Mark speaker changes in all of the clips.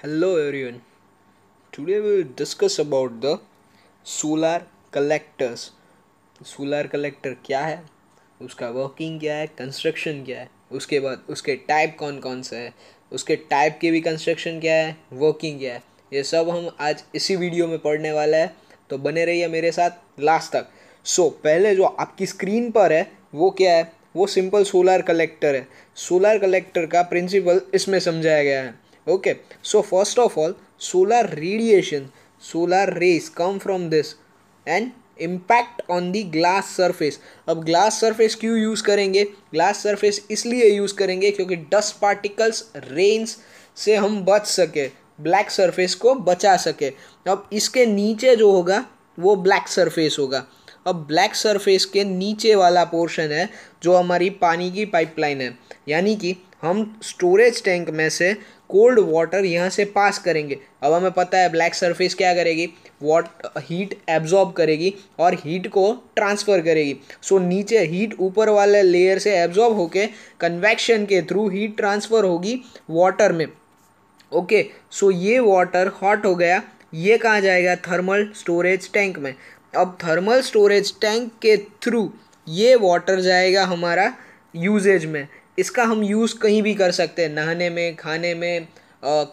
Speaker 1: Hello everyone. Today we will discuss about the solar collectors. Solar collector क्या है, उसका working क्या है, कंस्ट्रक्शन क्या है, उसके बाद उसके टाइप कौन कौन से है, उसके टाइप के भी कंस्ट्रक्शन क्या है, वर्किंग क्या है, ये सब हम आज इसी वीडियो में पढ़ने वाला है। तो बने रहिए मेरे साथ लास्ट तक। पहले जो आपकी स्क्रीन पर है वो क्या है, वो सिंपल सोलर कलेक्टर है। सोलर कलेक्टर का प्रिंसिपल इसमें समझाया गया है। Okay, so first of all, solar radiation, solar rays come from this and impact on the glass surface. अब ग्लास सरफेस क्यों यूज़ करेंगे? ग्लास सरफेस इसलिए यूज़ करेंगे क्योंकि डस्ट पार्टिकल्स, रेन्स से हम बच सके, ब्लैक सरफेस को बचा सके। अब इसके नीचे जो होगा वो ब्लैक सरफेस होगा। अब ब्लैक सरफेस के नीचे वाला पोर्शन है जो हमारी पानी की पाइपलाइन है, यानी कि हम स्टोरेज टैंक में से कोल्ड वाटर यहाँ से पास करेंगे। अब हमें पता है ब्लैक सरफेस क्या करेगी, हीट एब्जॉर्ब करेगी और हीट को ट्रांसफ़र करेगी। नीचे हीट ऊपर वाले लेयर से एब्जॉर्ब होके कन्वेक्शन के थ्रू हीट ट्रांसफ़र होगी वाटर में। ओके, ये वाटर हॉट हो गया, ये कहाँ जाएगा? थर्मल स्टोरेज टैंक में। अब थर्मल स्टोरेज टैंक के थ्रू ये वाटर जाएगा हमारा यूजेज में। इसका हम यूज़ कहीं भी कर सकते हैं, नहाने में, खाने में,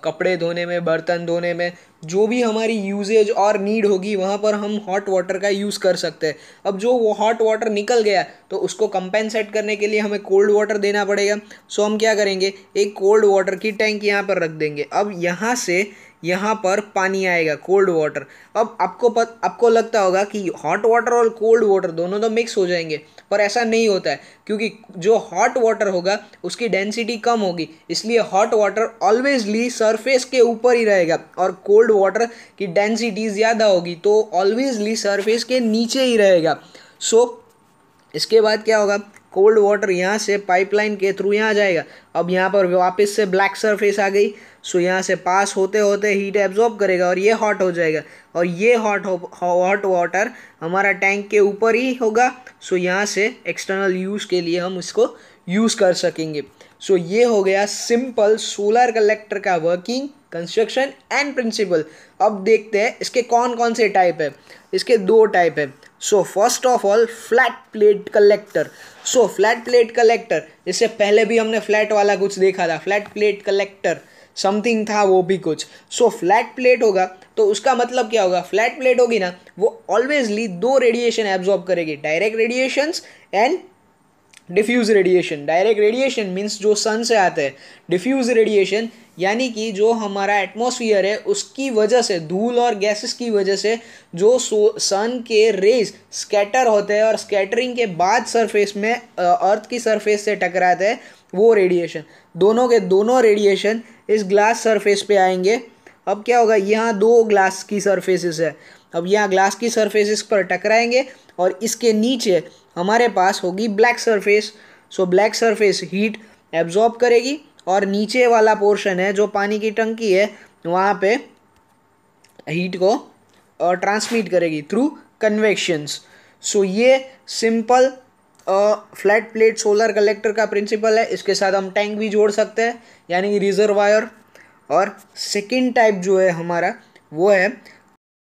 Speaker 1: कपड़े धोने में, बर्तन धोने में, जो भी हमारी यूजेज और नीड होगी वहाँ पर हम हॉट वाटर का यूज़ कर सकते हैं। अब जो वो हॉट वाटर निकल गया तो उसको कंपेंसेट करने के लिए हमें कोल्ड वाटर देना पड़ेगा। हम क्या करेंगे, एक कोल्ड वाटर की टैंक यहाँ पर रख देंगे। अब यहाँ से यहाँ पर पानी आएगा, कोल्ड वाटर। अब आपको लगता होगा कि हॉट वाटर और कोल्ड वाटर दोनों तो मिक्स हो जाएंगे, पर ऐसा नहीं होता है, क्योंकि जो हॉट वाटर होगा उसकी डेंसिटी कम होगी, इसलिए हॉट वाटर ऑलवेजली सरफेस के ऊपर ही रहेगा और कोल्ड वाटर की डेंसिटी ज़्यादा होगी तो ऑलवेजली सरफेस के नीचे ही रहेगा। इसके बाद क्या होगा, कोल्ड वाटर यहाँ से पाइपलाइन के थ्रू यहाँ जाएगा। अब यहाँ पर वापस से ब्लैक सरफेस आ गई, यहाँ से पास होते होते हीट एब्जॉर्ब करेगा और ये हॉट हो जाएगा और ये हॉट वाटर हमारा टैंक के ऊपर ही होगा। यहाँ से एक्सटर्नल यूज़ के लिए हम इसको यूज़ कर सकेंगे। ये हो गया सिंपल सोलर कलेक्टर का वर्किंग, कंस्ट्रक्शन एंड प्रिंसिपल। अब देखते हैं इसके कौन कौन से टाइप है। इसके दो टाइप है। First of all, flat plate collector. Flat plate collector, इससे पहले भी हमने फ्लैट वाला कुछ देखा था, फ्लैट प्लेट कलेक्टर समथिंग था वो भी कुछ। फ्लैट प्लेट होगा तो उसका मतलब क्या होगा, फ्लैट प्लेट होगी ना, वो ऑलवेजली दो रेडिएशन एब्जॉर्ब करेगी, direct radiations and diffuse radiation. Direct radiation means जो सन से आते हैं, डिफ्यूज रेडिएशन यानी कि जो हमारा एटमॉस्फेयर है उसकी वजह से, धूल और गैसेस की वजह से जो सन के रेज स्कैटर होते हैं और स्कैटरिंग के बाद सरफेस में अर्थ की सरफेस से टकराते हैं, वो रेडिएशन, दोनों के दोनों रेडिएशन इस ग्लास सरफेस पे आएंगे। अब क्या होगा, यहाँ दो ग्लास की सरफेसेस है, अब यहाँ ग्लास की सरफेसेस पर टकराएंगे और इसके नीचे हमारे पास होगी black surface. Black surface heat absorb करेगी और नीचे वाला पोर्शन है जो पानी की टंकी है, वहाँ पे हीट को ट्रांसमिट करेगी थ्रू कन्वेक्शंस। ये simple flat plate solar collector का प्रिंसिपल है। इसके साथ हम टैंक भी जोड़ सकते हैं, यानी कि रिजर्वायर। और सेकेंड टाइप जो है हमारा वो है